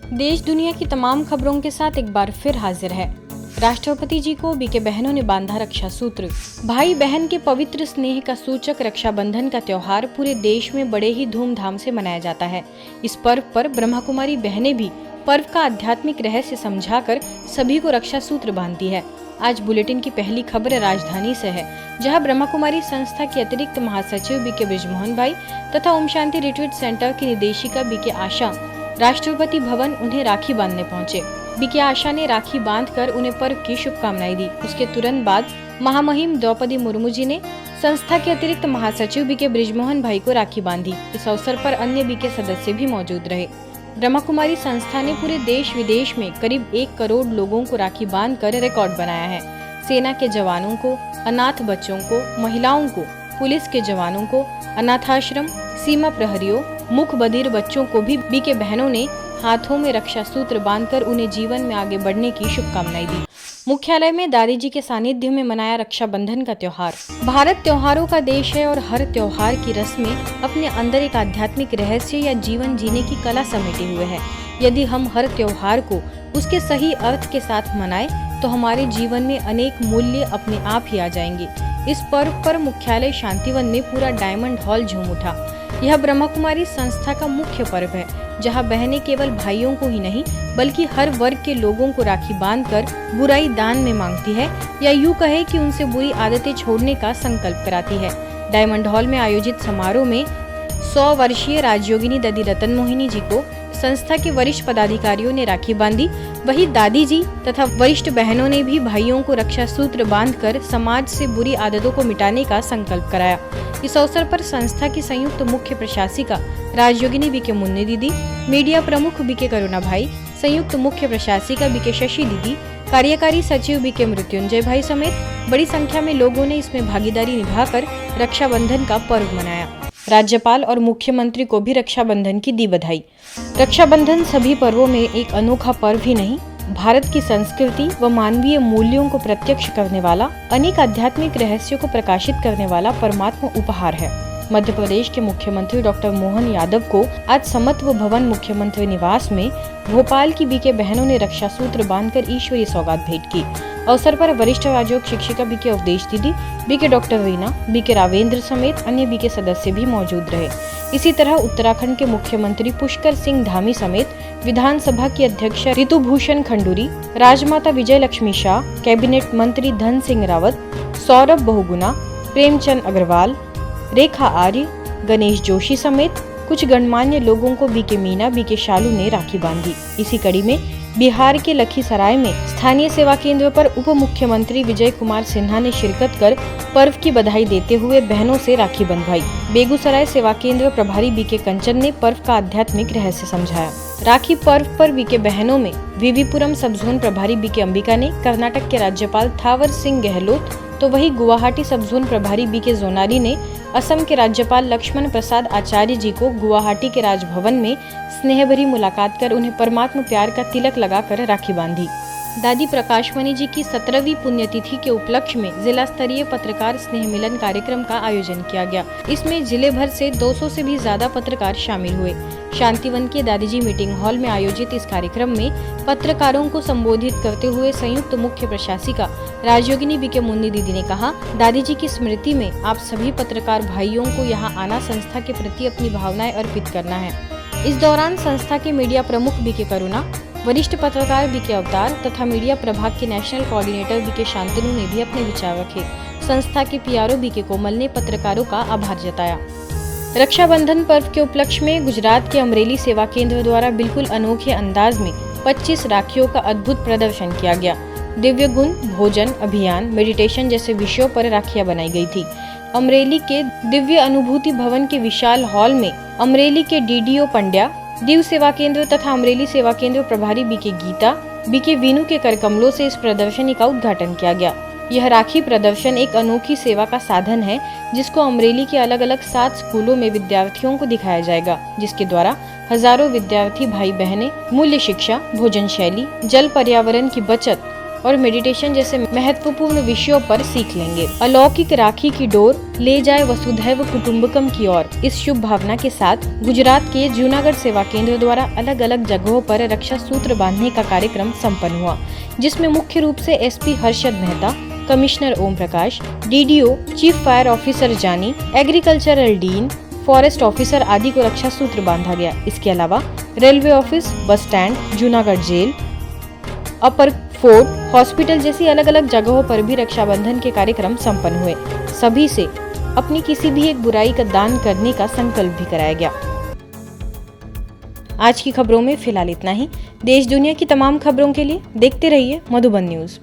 देश दुनिया की तमाम खबरों के साथ एक बार फिर हाजिर है। राष्ट्रपति जी को बीके बहनों ने बांधा रक्षा सूत्र। भाई बहन के पवित्र स्नेह का सूचक रक्षाबंधन का त्योहार पूरे देश में बड़े ही धूमधाम से मनाया जाता है। इस पर्व पर ब्रह्मा कुमारी बहनें भी पर्व का आध्यात्मिक रहस्य समझाकर सभी को रक्षा सूत्र बांधती है। आज बुलेटिन की पहली खबर राजधानी से है, जहां ब्रह्मा कुमारी संस्था के अतिरिक्त महासचिव बीके बृजमोहन भाई तथा ओम शांति रिट्रीट सेंटर की निदेशिका बीके आशा राष्ट्रपति भवन उन्हें राखी बांधने पहुंचे। बीके आशा ने राखी बांधकर उन्हें पर्व की शुभकामनाएं दी। उसके तुरंत बाद महामहिम द्रौपदी मुर्मू जी ने संस्था के अतिरिक्त महासचिव बीके बृजमोहन भाई को राखी बांधी। इस अवसर पर अन्य बीके सदस्य भी मौजूद रहे। ब्रह्मा कुमारी संस्था ने पूरे देश विदेश में करीब 1 करोड़ लोगों को राखी बांधकर रिकॉर्ड बनाया है। सेना के जवानों को, अनाथ बच्चों को, महिलाओं को, पुलिस के जवानों को, अनाथाश्रम, सीमा प्रहरियों, मुख बधिर बच्चों को भी बीके बहनों ने हाथों में रक्षा सूत्र बांधकर उन्हें जीवन में आगे बढ़ने की शुभकामनाएं दी। मुख्यालय में दादी जी के सानिध्य में मनाया रक्षाबंधन का त्योहार। भारत त्योहारों का देश है और हर त्योहार की रस्में अपने अंदर एक आध्यात्मिक रहस्य या जीवन जीने की कला समेटे हुए है। यदि हम हर त्योहार को उसके सही अर्थ के साथ मनाएं, तो हमारे जीवन में अनेक मूल्य अपने आप ही आ जाएंगे। इस पर्व पर मुख्यालय शांतिवन में पूरा डायमंड हॉल झूम उठा। यह ब्रह्मा कुमारी संस्था का मुख्य पर्व है, जहां बहनें केवल भाइयों को ही नहीं बल्कि हर वर्ग के लोगों को राखी बांधकर बुराई दान में मांगती है, या यूं कहे कि उनसे बुरी आदतें छोड़ने का संकल्प कराती है। डायमंड हॉल में आयोजित समारोह में 100 वर्षीय राजयोगिनी दादी रतन मोहिनी जी को संस्था के वरिष्ठ पदाधिकारियों ने राखी बांधी। वही दादी जी तथा वरिष्ठ बहनों ने भी भाइयों को रक्षा सूत्र बांधकर समाज से बुरी आदतों को मिटाने का संकल्प कराया। इस अवसर पर संस्था की संयुक्त मुख्य प्रशासिका राजयोगिनी बीके मुन्नी दीदी, मीडिया प्रमुख बीके करुणा भाई, संयुक्त मुख्य प्रशासिका बीके शशि दीदी, कार्यकारी सचिव बीके मृत्युंजय भाई समेत बड़ी संख्या में लोगों ने इसमें भागीदारी निभाकर रक्षाबंधन का पर्व मनाया। राज्यपाल और मुख्यमंत्री को भी रक्षाबंधन की दी बधाई। रक्षाबंधन सभी पर्वों में एक अनोखा पर्व ही नहीं, भारत की संस्कृति व मानवीय मूल्यों को प्रत्यक्ष करने वाला, अनेक आध्यात्मिक रहस्यों को प्रकाशित करने वाला परमात्मा उपहार है। मध्य प्रदेश के मुख्यमंत्री डॉक्टर मोहन यादव को आज समत्व भवन मुख्यमंत्री निवास में भोपाल की बीके बहनों ने रक्षा सूत्र बांधकर ईश्वरीय सौगात भेंट की। अवसर पर वरिष्ठ राजयोग शिक्षिका बीके अवधेश दीदी, BK doctor Reena, BK Ravendra समेत अन्य बीके सदस्य भी मौजूद रहे। इसी तरह उत्तराखंड के मुख्यमंत्री पुष्कर सिंह धामी समेत विधानसभा की अध्यक्ष ऋतुभूषण खंडूरी, राजमाता विजय लक्ष्मी शाह, कैबिनेट मंत्री धन सिंह रावत, सौरभ बहुगुणा, प्रेमचंद अग्रवाल, रेखा आर्य, गणेश जोशी समेत कुछ गणमान्य लोगों को बीके मीना, बीके शालू ने राखी बांधी। इसी कड़ी में बिहार के लखीसराय में स्थानीय सेवा केंद्र पर उप मुख्यमंत्री विजय कुमार सिन्हा ने शिरकत कर पर्व की बधाई देते हुए बहनों से राखी बंधवाई। बेगूसराय सेवा केंद्र प्रभारी बीके कंचन ने पर्व का आध्यात्मिक रहस्य समझाया। राखी पर्व पर बीके बहनों में वीवीपुरम सब जोन प्रभारी बीके अंबिका ने, कर्नाटक के राज्यपाल थावर सिंह गहलोत, तो वही गुवाहाटी सब जोन प्रभारी बीके जोनारी ने असम के राज्यपाल लक्ष्मण प्रसाद आचार्य जी को गुवाहाटी के राजभवन में स्नेह भरी मुलाकात कर उन्हें परमात्मा प्यार का तिलक लगाकर राखी बांधी। दादी प्रकाशमणि जी की 17वीं पुण्यतिथि के उपलक्ष्य में जिला स्तरीय पत्रकार स्नेह मिलन कार्यक्रम का आयोजन किया गया। इसमें जिले भर से 200 से भी ज्यादा पत्रकार शामिल हुए। शांतिवन के दादी जी मीटिंग हॉल में आयोजित इस कार्यक्रम में पत्रकारों को संबोधित करते हुए संयुक्त मुख्य प्रशासिका राजयोगिनी बीके मुन्नी दीदी ने कहा, दादी जी की स्मृति में आप सभी पत्रकार भाइयों को यहाँ आना संस्था के प्रति अपनी भावनाएं अर्पित करना है। इस दौरान संस्था के मीडिया प्रमुख बीके करुणा, वरिष्ठ पत्रकार बीके अवतार तथा मीडिया प्रभाग के नेशनल कोऑर्डिनेटर बीके शांतनु ने भी अपने विचार रखे। संस्था के पीआरओ बीके कोमल ने पत्रकारों का आभार जताया। रक्षाबंधन पर्व के उपलक्ष्य में गुजरात के अमरेली सेवा केंद्र द्वारा बिल्कुल अनोखे अंदाज में 25 राखियों का अद्भुत प्रदर्शन किया गया। दिव्य गुण, भोजन, अभियान, मेडिटेशन जैसे विषयों पर राखियां बनाई गई थी। अमरेली के दिव्य अनुभूति भवन के विशाल हॉल में अमरेली के डीडीओ पंड्या, दीव सेवा केंद्र तथा अमरेली सेवा केंद्र प्रभारी बीके गीता, बीके वीनू के करकमलों से इस प्रदर्शनी का उद्घाटन किया गया। यह राखी प्रदर्शन एक अनोखी सेवा का साधन है, जिसको अमरेली के अलग अलग 7 स्कूलों में विद्यार्थियों को दिखाया जाएगा, जिसके द्वारा हजारों विद्यार्थी भाई बहनें मूल्य शिक्षा, भोजन शैली, जल पर्यावरण की बचत, और मेडिटेशन जैसे महत्वपूर्ण विषयों पर सीख लेंगे। अलौकिक राखी की डोर ले जाए वसुधैव कुटुंबकम की ओर। इस शुभ भावना के साथ गुजरात के जूनागढ़ सेवा केंद्र द्वारा अलग अलग जगहों पर रक्षा सूत्र बांधने का कार्यक्रम संपन्न हुआ, जिसमें मुख्य रूप से SP Harshad Mehta, commissioner Om Prakash, DDO, chief fire officer Jani, agricultural dean, forest officer आदि को रक्षा सूत्र बांधा गया। इसके अलावा railway office, bus stand, Junagadh jail, upper fort, hospital जैसी अलग अलग जगहों पर भी रक्षाबंधन के कार्यक्रम संपन्न हुए। सभी से अपनी किसी भी एक बुराई का दान करने का संकल्प भी कराया गया। आज की खबरों में फिलहाल इतना ही। देश दुनिया की तमाम खबरों के लिए देखते रहिए मधुबन न्यूज।